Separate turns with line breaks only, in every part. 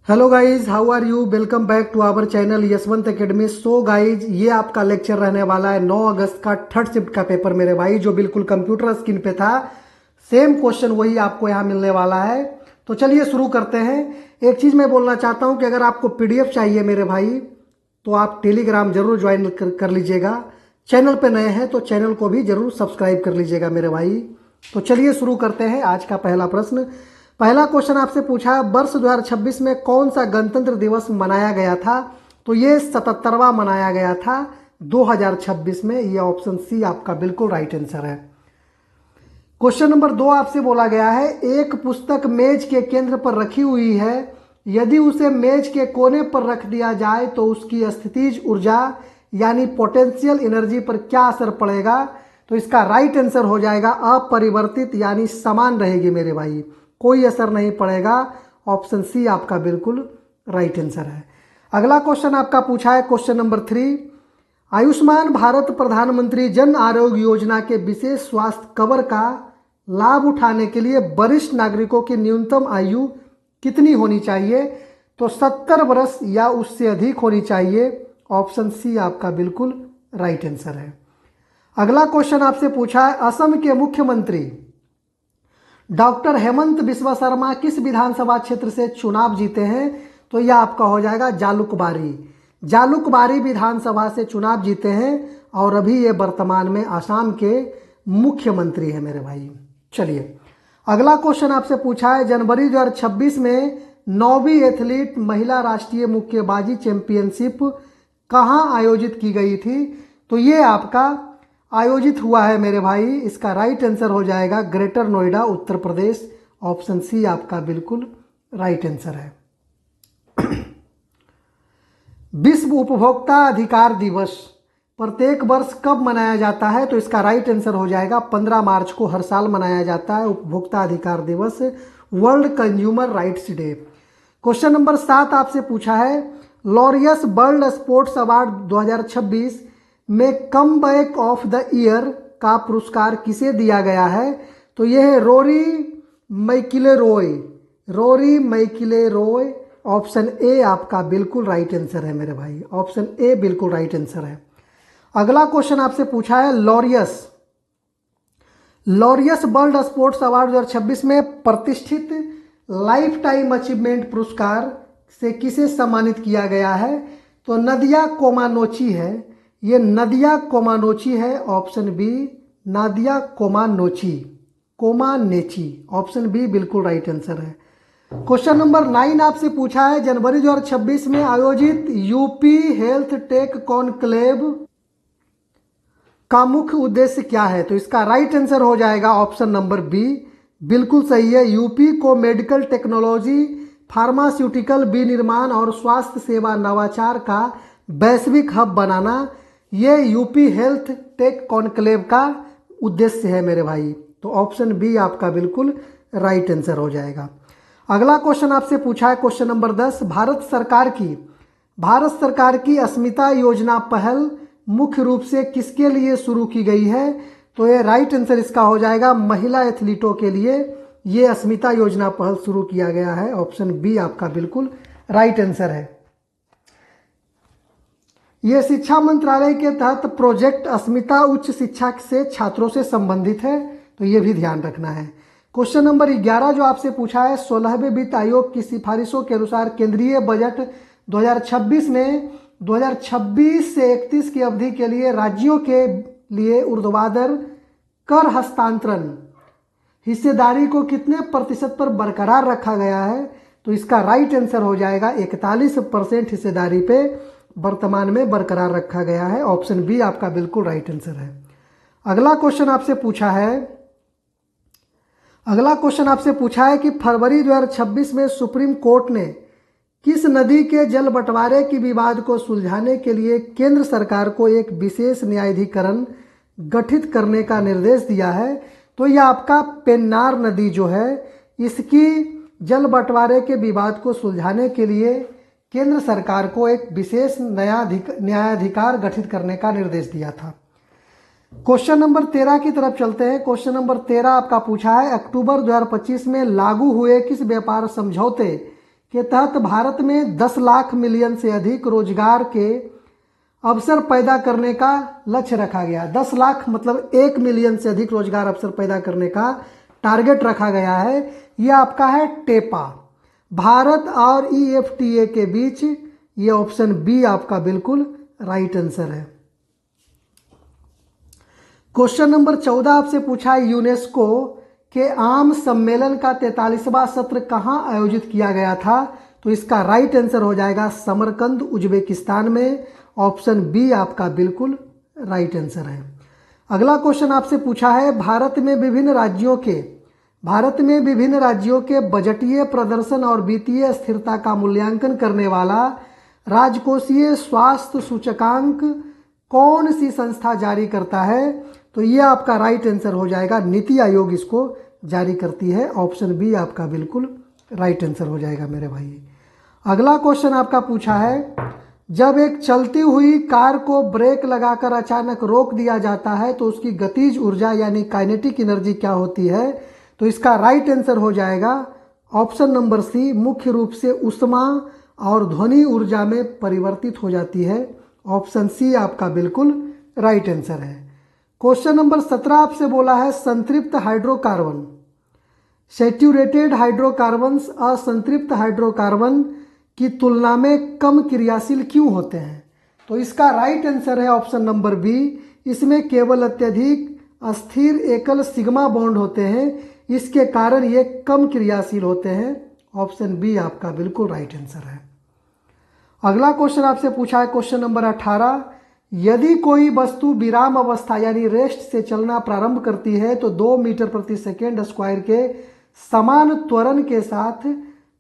Hello guys, how are you? Welcome back to our channel Yashwant academy. So guys, ये आपका lecture रहने वाला है 9 अगस्त का थर्ड शिफ्ट का पेपर मेरे भाई, जो बिल्कुल कंप्यूटर स्क्रीन पे था। सेम क्वेश्चन वही आपको यहाँ मिलने वाला है। तो चलिए शुरू करते हैं। एक चीज़ मैं बोलना चाहता हूँ कि अगर आपको पीडीएफ चाहिए मेरे भाई, तो आप टेलीग्राम जरूर ज्वाइन कर लीजिएगा। चैनल पे नए हैं तो चैनल को भी जरूर सब्सक्राइब कर लीजिएगा मेरे भाई। तो चलिए शुरू करते हैं। आज का पहला प्रश्न, पहला क्वेश्चन आपसे पूछा है, वर्ष 2026 में कौन सा गणतंत्र दिवस मनाया गया था? तो ये 77वां मनाया गया था 2026 में। ये ऑप्शन सी आपका बिल्कुल राइट आंसर है। क्वेश्चन नंबर 2 आपसे बोला गया है, एक पुस्तक मेज के केंद्र पर रखी हुई है, यदि उसे मेज के कोने पर रख दिया जाए तो उसकी स्थितिज ऊर्जा यानी पोटेंशियल एनर्जी पर क्या असर पड़ेगा? तो इसका राइट आंसर हो जाएगा अपरिवर्तित यानी समान रहेगी मेरे भाई, कोई असर नहीं पड़ेगा। ऑप्शन सी आपका बिल्कुल राइट आंसर है। अगला क्वेश्चन आपका पूछा है क्वेश्चन नंबर 3, आयुष्मान भारत प्रधानमंत्री जन आरोग्य योजना के विशेष स्वास्थ्य कवर का लाभ उठाने के लिए वरिष्ठ नागरिकों की न्यूनतम आयु कितनी होनी चाहिए? तो 70 वर्ष या उससे अधिक होनी चाहिए। ऑप्शन सी आपका बिल्कुल राइट आंसर है। अगला क्वेश्चन आपसे पूछा है, असम के मुख्यमंत्री डॉक्टर हेमंत बिस्वा शर्मा किस विधानसभा क्षेत्र से चुनाव जीते हैं? तो यह आपका हो जाएगा जालुकबारी विधानसभा से चुनाव जीते हैं और अभी ये वर्तमान में असम के मुख्यमंत्री हैं मेरे भाई। चलिए अगला क्वेश्चन आपसे पूछा है, जनवरी 2026 में 9वीं एथलीट महिला राष्ट्रीय मुक्केबाजी चैंपियनशिप कहाँ आयोजित की गई थी? तो ये आपका आयोजित हुआ है मेरे भाई। इसका राइट आंसर हो जाएगा greater Noida, Uttar Pradesh. Option C आपका बिल्कुल राइट आंसर है। विश्व उपभोक्ता अधिकार दिवस प्रत्येक वर्ष कब मनाया जाता है? तो इसका राइट आंसर हो जाएगा 15 मार्च को हर साल मनाया जाता है उपभोक्ता अधिकार दिवस, world consumer rights day. Question number 7 आपसे पूछा है, लॉरियस वर्ल्ड स्पोर्ट्स अवार्ड 2026 में come back of the year का पुरस्कार किसे दिया गया है? तो यह है Rory McKinley Roy. Option A आपका बिल्कुल राइट आंसर है मेरे भाई। ऑप्शन ए बिल्कुल राइट आंसर है। अगला क्वेश्चन आपसे पूछा है, लॉरियस वर्ल्ड स्पोर्ट्स अवार्ड 2026 में प्रतिष्ठित लाइफ टाइम अचीवमेंट पुरस्कार से किसे सम्मानित किया गया है? तो नदिया कोमानोची है। ये नदिया कोमानोची है। Option B Nadia Comaneci. Option B बिल्कुल राइट आंसर है। क्वेश्चन नंबर 9 आपसे पूछा है, जनवरी 2026 में आयोजित यूपी हेल्थ टेक कॉन्क्लेव का मुख्य उद्देश्य क्या है? तो इसका राइट आंसर हो जाएगा ऑप्शन नंबर बी, बिल्कुल सही है। यूपी को मेडिकल टेक्नोलॉजी, फार्मास्यूटिकल, विनिर्माण और स्वास्थ्य सेवा नवाचार का वैश्विक हब बनाना, ये यूपी हेल्थ टेक कॉन्क्लेव का उद्देश्य है मेरे भाई। तो ऑप्शन बी आपका बिल्कुल राइट आंसर हो जाएगा। अगला क्वेश्चन आपसे पूछा है क्वेश्चन नंबर 10, भारत सरकार की अस्मिता योजना पहल मुख्य रूप से किसके लिए शुरू की गई है? तो ये राइट आंसर इसका हो जाएगा महिला एथलीटों के लिए ये अस्मिता योजना पहल शुरू किया गया है। ऑप्शन बी आपका बिल्कुल राइट आंसर है। ये शिक्षा मंत्रालय के तहत प्रोजेक्ट अस्मिता उच्च शिक्षा से छात्रों से संबंधित है, तो ये भी ध्यान रखना है। क्वेश्चन नंबर 11 जो आपसे पूछा है, 16वें वित्त आयोग की सिफारिशों के अनुसार केंद्रीय बजट 2026 में 2026 से 31 की अवधि के लिए राज्यों के लिए ऊर्ध्वाधर कर हस्तांतरण हिस्सेदारी को कितने प्रतिशत पर बरकरार रखा गया है? तो इसका राइट आंसर हो जाएगा 41% हिस्सेदारी पे वर्तमान में बरकरार रखा गया है। ऑप्शन बी आपका बिल्कुल राइट आंसर है। अगला क्वेश्चन आपसे पूछा है कि फरवरी 2026 में सुप्रीम कोर्ट ने किस नदी के जल बंटवारे की विवाद को सुलझाने के लिए केंद्र सरकार को एक विशेष न्यायाधिकरण गठित करने का निर्देश दिया है? तो यह आपका पेन्नार नदी जो है, इसकी जल बंटवारे के विवाद को सुलझाने के लिए केंद्र सरकार को एक विशेष न्यायाधिकार गठित करने का निर्देश दिया था। क्वेश्चन नंबर 13 की तरफ चलते हैं। क्वेश्चन नंबर 13 आपका पूछा है, अक्टूबर 2025 में लागू हुए किस व्यापार समझौते के तहत भारत में 10 लाख मिलियन से अधिक रोजगार के अवसर पैदा करने का लक्ष्य रखा गया। 10 लाख मतलब 1 मिलियन से अधिक रोजगार अवसर पैदा करने का टारगेट रखा गया है। यह आपका है टेपा, भारत और EFTA के बीच। ये ऑप्शन बी आपका बिल्कुल राइट आंसर है। क्वेश्चन नंबर 14 आपसे पूछा है, यूनेस्को के आम सम्मेलन का 43वां सत्र कहाँ आयोजित किया गया था? तो इसका राइट आंसर हो जाएगा समरकंद, उज्बेकिस्तान में। ऑप्शन बी आपका बिल्कुल राइट आंसर है। अगला क्वेश्चन आपसे पूछा है, भारत में विभिन्न राज्यों के बजटीय प्रदर्शन और वित्तीय स्थिरता का मूल्यांकन करने वाला राजकोषीय स्वास्थ्य सूचकांक कौन सी संस्था जारी करता है? तो ये आपका राइट आंसर हो जाएगा नीति आयोग इसको जारी करती है। ऑप्शन बी आपका बिल्कुल राइट आंसर हो जाएगा मेरे भाई। अगला क्वेश्चन आपका पूछा है, जब एक चलती हुई कार को ब्रेक लगाकर अचानक रोक दिया जाता है तो उसकी गतिज ऊर्जा यानी काइनेटिक एनर्जी क्या होती है? तो इसका राइट आंसर हो जाएगा ऑप्शन नंबर सी, मुख्य रूप से ऊष्मा और ध्वनि ऊर्जा में परिवर्तित हो जाती है। ऑप्शन सी आपका बिल्कुल राइट आंसर है। क्वेश्चन नंबर 17 आपसे बोला है, संतृप्त हाइड्रोकार्बन, सैचुरेटेड हाइड्रोकार्बन्स असंतृप्त हाइड्रोकार्बन की तुलना में कम क्रियाशील क्यों होते हैं? तो इसका राइट आंसर है ऑप्शन नंबर बी, इसमें केवल अत्यधिक अस्थिर एकल सिग्मा बॉन्ड होते हैं, इसके कारण ये कम क्रियाशील होते हैं। ऑप्शन बी आपका बिल्कुल राइट आंसर है। अगला क्वेश्चन आपसे पूछा है, क्वेश्चन नंबर 18, यदि कोई वस्तु विराम अवस्था यानी रेस्ट से चलना प्रारंभ करती है तो 2 मीटर प्रति सेकेंड स्क्वायर के समान त्वरण के साथ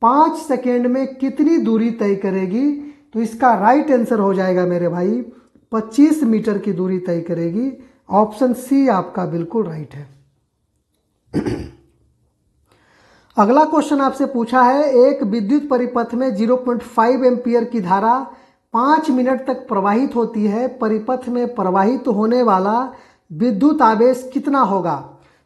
5 सेकेंड में कितनी दूरी तय करेगी? तो इसका राइट आंसर हो जाएगा मेरे भाई 25 मीटर की दूरी तय करेगी। ऑप्शन सी आपका बिल्कुल राइट है। अगला क्वेश्चन आपसे पूछा है, एक विद्युत परिपथ में 0.5 एम्पियर की धारा 5 मिनट तक प्रवाहित होती है, परिपथ में प्रवाहित होने वाला विद्युत आवेश कितना होगा?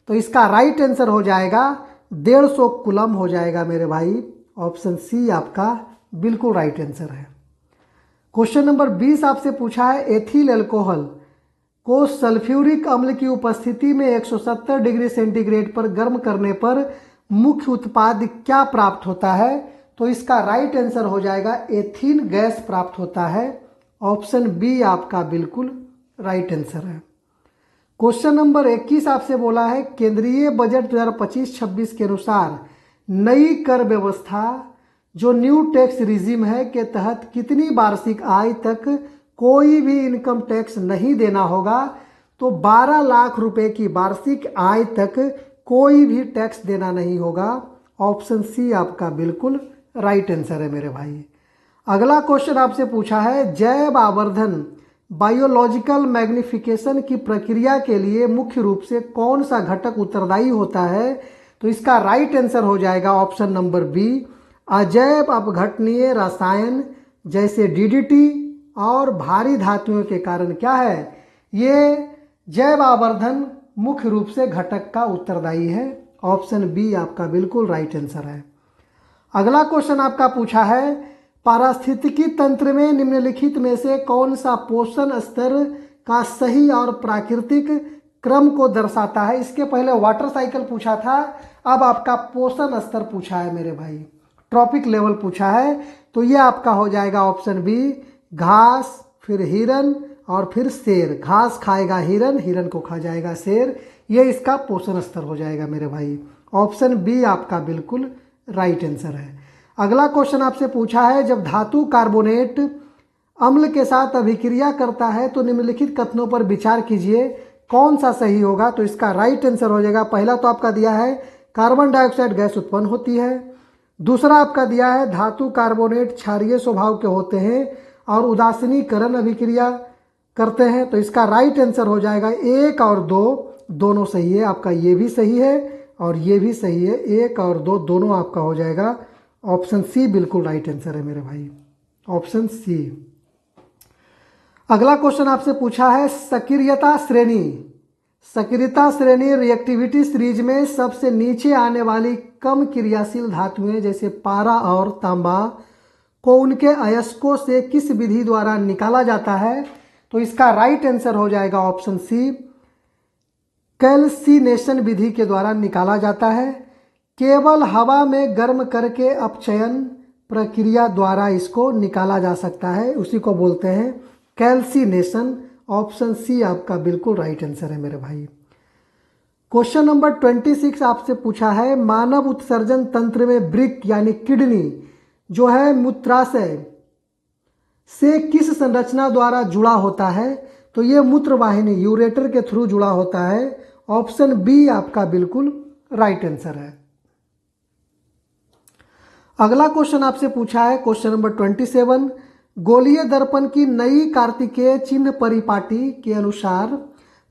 तो इसका राइट आंसर हो जाएगा 150 कूलम हो जाएगा मेरे भाई। ऑप्शन सी आपका बिल्कुल राइट आंसर है। क्वेश्चन नंबर 20 आपसे पूछा है, एथिल अल्कोहल को सल्फ्यूरिक अम्ल की उपस्थिति में 170 डिग्री सेंटीग्रेड पर गर्म करने पर मुख्य उत्पाद क्या प्राप्त होता है? तो इसका राइट आंसर हो जाएगा एथीन गैस प्राप्त होता है। ऑप्शन बी आपका बिल्कुल राइट आंसर है। क्वेश्चन नंबर 21 आपसे बोला है, केंद्रीय बजट 2025-26 के अनुसार नई कर व्यवस्था जो न्यू टैक्स रिजिम है के तहत कितनी वार्षिक आय तक कोई भी इनकम टैक्स नहीं देना होगा? तो 12 लाख रुपए की वार्षिक आय तक कोई भी टैक्स देना नहीं होगा। ऑप्शन सी आपका बिल्कुल राइट आंसर है मेरे भाई। अगला क्वेश्चन आपसे पूछा है, जैव आवर्धन बायोलॉजिकल मैग्निफिकेशन की प्रक्रिया के लिए मुख्य रूप से कौन सा घटक उत्तरदायी होता है? तो इसका राइट आंसर हो जाएगा ऑप्शन नंबर बी, अजैव अपघटनीय रसायन जैसे डीडीटी और भारी धातुओं के कारण क्या है? ये जैव आवर्धन मुख्य रूप से घटक का उत्तरदायी है। ऑप्शन बी आपका बिल्कुल राइट आंसर है। अगला क्वेश्चन आपका पूछा है, पारिस्थितिकी तंत्र में निम्नलिखित में से कौन सा पोषण स्तर का सही और प्राकृतिक क्रम को दर्शाता है? इसके पहले वाटर साइकिल पूछा था, अब आपका पोषण स्तर पूछा है मेरे भाई, ट्रॉपिक लेवल पूछा है। तो ये आपका हो जाएगा ऑप्शन बी, घास, फिर हिरन और फिर शेर। घास खाएगा हिरन, हिरन को खा जाएगा शेर, ये इसका पोषण स्तर हो जाएगा मेरे भाई। ऑप्शन बी आपका बिल्कुल राइट आंसर है। अगला क्वेश्चन आपसे पूछा है, जब धातु कार्बोनेट अम्ल के साथ अभिक्रिया करता है तो निम्नलिखित कथनों पर विचार कीजिए, कौन सा सही होगा? तो इसका राइट आंसर हो जाएगा, पहला तो आपका दिया है कार्बन डाइऑक्साइड गैस उत्पन्न होती है, दूसरा आपका दिया है धातु कार्बोनेट क्षारीय स्वभाव के होते हैं और उदासीनीकरण अभिक्रिया करते हैं। तो इसका राइट आंसर हो जाएगा 1 और 2 दोनों सही है, आपका ये भी सही है और ये भी सही है। 1 और 2 दोनों आपका हो जाएगा। ऑप्शन सी बिल्कुल राइट आंसर है मेरे भाई, ऑप्शन सी। अगला क्वेश्चन आपसे पूछा है, सक्रियता श्रेणी सक्रियता श्रेणी रिएक्टिविटी सीरीज में सबसे नीचे आने वाली कम क्रियाशील धातुएं जैसे पारा और तांबा को उनके अयस्कों से किस विधि द्वारा निकाला जाता है? तो इसका राइट आंसर हो जाएगा ऑप्शन सी, कैल्सिनेशन विधि के द्वारा निकाला जाता है। केवल हवा में गर्म करके अपचयन प्रक्रिया द्वारा इसको निकाला जा सकता है, उसी को बोलते हैं कैल्सिनेशन। ऑप्शन सी आपका बिल्कुल राइट आंसर है मेरे भाई। क्वेश्चन नंबर 26 आपसे पूछा है, मानव उत्सर्जन तंत्र में वृक्क यानी किडनी जो है मूत्राशय से किस संरचना द्वारा जुड़ा होता है? तो ये मूत्रवाहिनी यूरेटर के थ्रू जुड़ा होता है। ऑप्शन बी आपका बिल्कुल राइट आंसर है। अगला क्वेश्चन आपसे पूछा है, क्वेश्चन नंबर 27, गोलीय दर्पण की नई कार्तिकेय चिन्ह परिपाटी के अनुसार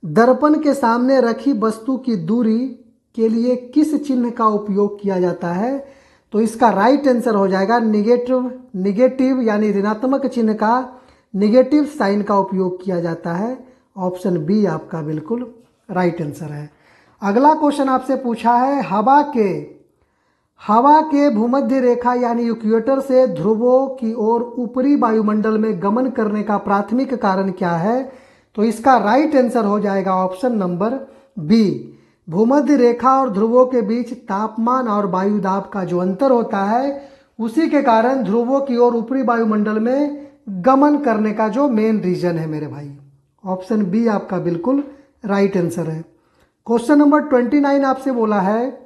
दर्पण के सामने रखी वस्तु की दूरी के लिए किस चिन्ह का उपयोग किया जाता है? तो इसका राइट आंसर हो जाएगा निगेटिव यानी ऋणात्मक चिन्ह का निगेटिव साइन का उपयोग किया जाता है। ऑप्शन बी आपका बिल्कुल राइट आंसर है। अगला क्वेश्चन आपसे पूछा है, हवा के भूमध्य रेखा यानी इक्वेटर से ध्रुवों की ओर ऊपरी वायुमंडल में गमन करने का प्राथमिक कारण क्या है? तो इसका राइट आंसर हो जाएगा ऑप्शन नंबर बी, भूमध्य रेखा और ध्रुवों के बीच तापमान और वायुदाब का जो अंतर होता है उसी के कारण ध्रुवों की ओर ऊपरी वायुमंडल में गमन करने का जो मेन रीजन है मेरे भाई। ऑप्शन बी आपका बिल्कुल राइट आंसर है। क्वेश्चन नंबर 29 आपसे बोला है,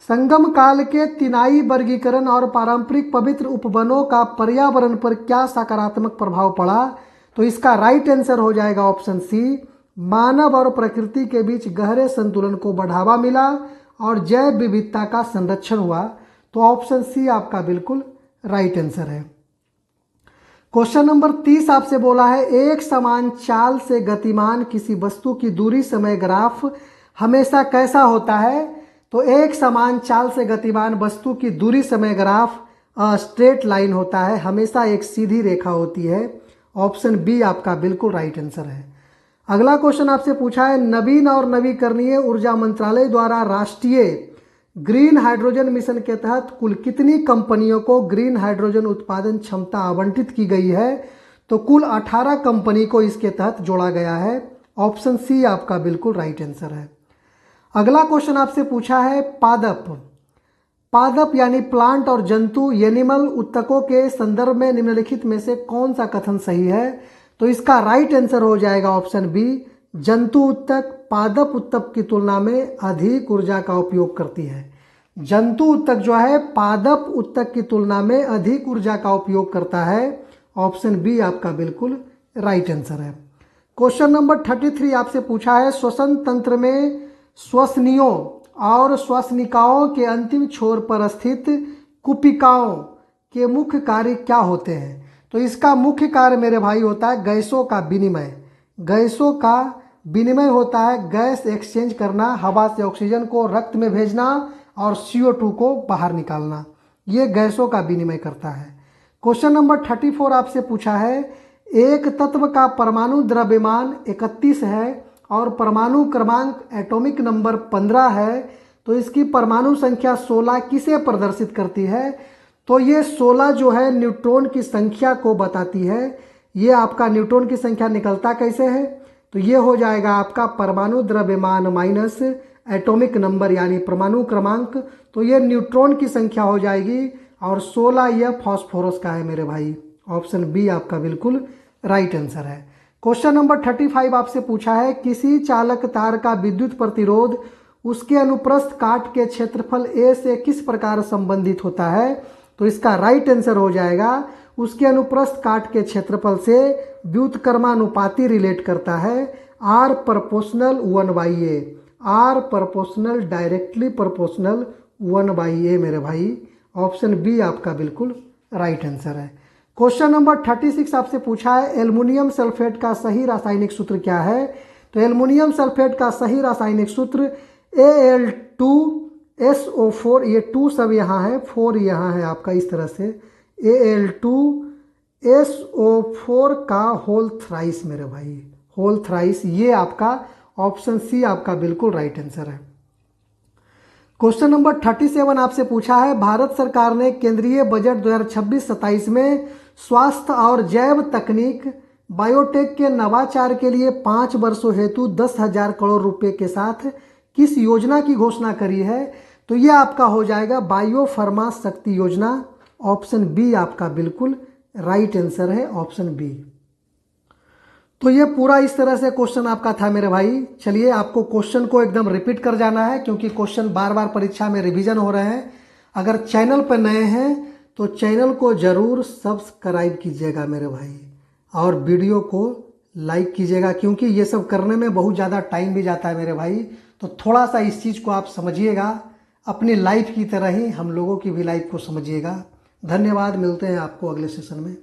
संगम काल के तिनाई वर्गीकरण और पारंपरिक पवित्र उपवनों का पर्यावरण पर क्या सकारात्मक प्रभाव पड़ा? तो इसका राइट आंसर हो जाएगा ऑप्शन सी, मानव और प्रकृति के बीच गहरे संतुलन को बढ़ावा मिला और जैव विविधता का संरक्षण हुआ। तो ऑप्शन सी आपका बिल्कुल राइट आंसर है। क्वेश्चन नंबर 30 आपसे बोला है, एक समान चाल से गतिमान किसी वस्तु की दूरी समय ग्राफ हमेशा कैसा होता है? तो एक समान चाल से गतिमान वस्तु की दूरी समय ग्राफ स्ट्रेट लाइन होता है, हमेशा एक सीधी रेखा होती है। ऑप्शन बी आपका बिल्कुल राइट आंसर है। अगला क्वेश्चन आपसे पूछा है, नवीन और नवीकरणीय ऊर्जा मंत्रालय द्वारा राष्ट्रीय ग्रीन हाइड्रोजन मिशन के तहत कुल कितनी कंपनियों को ग्रीन हाइड्रोजन उत्पादन क्षमता आवंटित की गई है? तो कुल 18 कंपनी को इसके तहत जोड़ा गया है। ऑप्शन सी आपका बिल्कुल राइट आंसर है। अगला क्वेश्चन आपसे पूछा है, पादप यानी प्लांट और जंतु एनिमल उत्तकों के संदर्भ में निम्नलिखित में से कौन सा कथन सही है? तो इसका राइट आंसर हो जाएगा ऑप्शन बी, जंतु उत्तक पादप उत्तक की तुलना में अधिक ऊर्जा का उपयोग करती है। जंतु उत्तक जो है पादप उत्तक की तुलना में अधिक ऊर्जा का उपयोग करता है। ऑप्शन बी आपका बिल्कुल राइट आंसर है। क्वेश्चन नंबर 33 आपसे पूछा है, श्वसन तंत्र में श्वसनियों और श्वसनिकाओं के अंतिम छोर पर स्थित कुपिकाओं के मुख्य कार्य क्या होते हैं? तो इसका मुख्य कार्य मेरे भाई होता है गैसों का विनिमय। गैसों का विनिमय होता है गैस एक्सचेंज करना, हवा से ऑक्सीजन को रक्त में भेजना और CO2 को बाहर निकालना, ये गैसों का विनिमय करता है। क्वेश्चन नंबर 34 आपसे पूछा है, एक तत्व का परमाणु द्रव्यमान 31 है और परमाणु क्रमांक एटॉमिक नंबर 15 है, तो इसकी परमाणु संख्या 16 किसे प्रदर्शित करती है? तो ये 16 जो है न्यूट्रॉन की संख्या को बताती है। ये आपका न्यूट्रॉन की संख्या निकलता कैसे है? तो ये हो जाएगा आपका परमाणु द्रव्यमान माइनस एटॉमिक नंबर यानी परमाणु क्रमांक, तो ये न्यूट्रॉन की संख्या हो जाएगी और 16 यह फास्फोरस का है मेरे भाई। ऑप्शन बी आपका बिल्कुल राइट आंसर है। क्वेश्चन नंबर 35 आपसे पूछा है, किसी चालक तार का विद्युत प्रतिरोध उसके अनुप्रस्थ काट के क्षेत्रफल A से किस प्रकार संबंधित होता है? तो इसका राइट आंसर हो जाएगा उसके अनुप्रस्थ काट के क्षेत्रफल से व्युत्क्रमानुपाती रिलेट करता है। R proportional 1/A, R proportional directly proportional 1/A मेरे भाई। ऑप्शन बी आपका बिल्कुल राइट आंसर है। क्वेश्चन नंबर 36 आपसे पूछा है, एल्युमिनियम सल्फेट का सही रासायनिक सूत्र क्या है? तो एल्युमिनियम सल्फेट का सही रासायनिक सूत्र Al2SO4, ये 2 सब यहाँ है, 4 यहाँ है आपका इस तरह से, Al2SO4 का होल थ्राइस मेरे भाई, होल थ्राइस, ये आपका ऑप्शन सी आपका बिल्कुल राइट आंसर है। क्वेश्चन नंबर 37 आपसे पूछा है, भारत सरकार ने केंद्रीय बजट 2026-27 में स्वास्थ्य और जैव तकनीक बायोटेक के नवाचार के लिए 5 वर्षों हेतु 10,000 करोड़ रुपए के साथ किस योजना की घोषणा करी है? तो यह आपका हो जाएगा बायो फार्मा शक्ति योजना। ऑप्शन बी आपका बिल्कुल राइट आंसर है, ऑप्शन बी। तो ये पूरा इस तरह से क्वेश्चन आपका था मेरे भाई। चलिए आपको क्वेश्चन को एकदम रिपीट कर जाना है, क्योंकि क्वेश्चन बार बार परीक्षा में रिवीजन हो रहे हैं। अगर चैनल पर नए हैं तो चैनल को जरूर सब्सक्राइब कीजिएगा मेरे भाई, और वीडियो को लाइक कीजिएगा, क्योंकि ये सब करने में बहुत ज़्यादा टाइम भी जाता है मेरे भाई। तो थोड़ा सा इस चीज़ को आप समझिएगा, अपनी लाइफ की तरह ही हम लोगों की भी लाइफ को समझिएगा। धन्यवाद, मिलते हैं आपको अगले सेशन में।